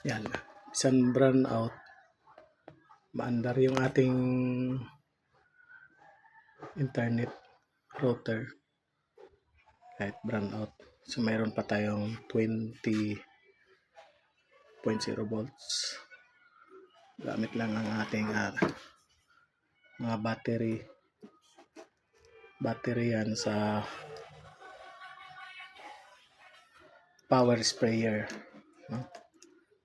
Yan. Isang brown out. Maandar yung ating internet router. Kahit brown out. So, mayroon pa tayong 20.0 volts. Gamit lang ang ating mga battery yan sa power sprayer, no?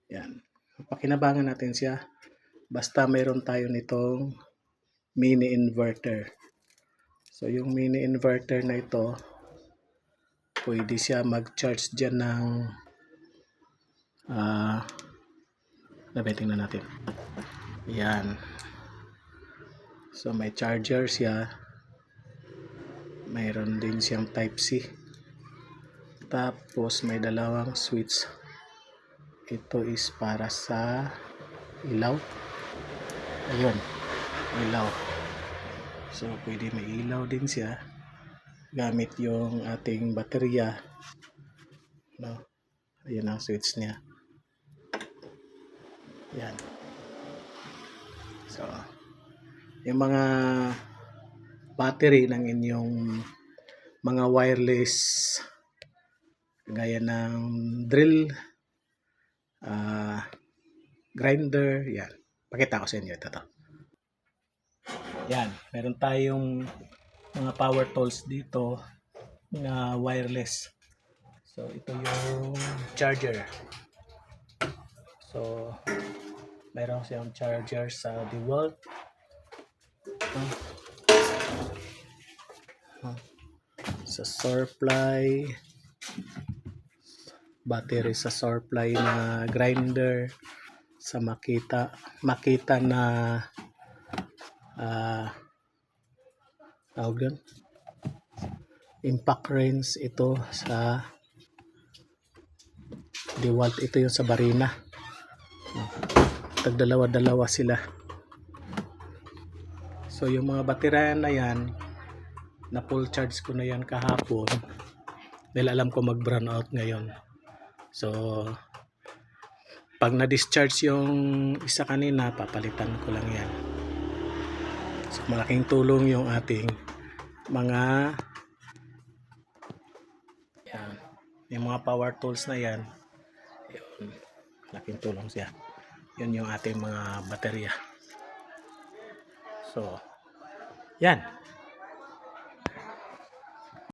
Yan. Pakinabangan natin siya basta mayroon tayo nitong mini inverter. So yung mini inverter na ito, pwede siya mag-charge dyan ng tingnan natin. Yan. So may charger siya. Mayroon din siyang type C. Tapos may dalawang switch. Ito is para sa ilaw. Ayun, ilaw. So pwede may ilaw din siya gamit yung ating baterya, no? Ayun ang switch niya. Yan. So yung mga battery ng inyong mga wireless gaya ng drill, grinder, yan. Pakita ko sa inyo ito. Yan, meron tayong mga power tools dito na wireless. So ito yung charger. So meron siyang charger sa DeWalt. Sa Surfly, battery sa Surfly na grinder, sa Makita na tawag yun, impact range. Ito sa DeWalt, ito yung sa Barina. Tagdalawa-dalawa sila. So yung mga baterya na yan, na full charge ko na yan kahapon dahil alam ko mag brown out ngayon. So pag na-discharge yung isa kanina, papalitan ko lang yan. So malaking tulong yung ating mga yan, yung mga power tools na yan. Yun, malaking tulong siya. Yun yung ating mga baterya. So yan.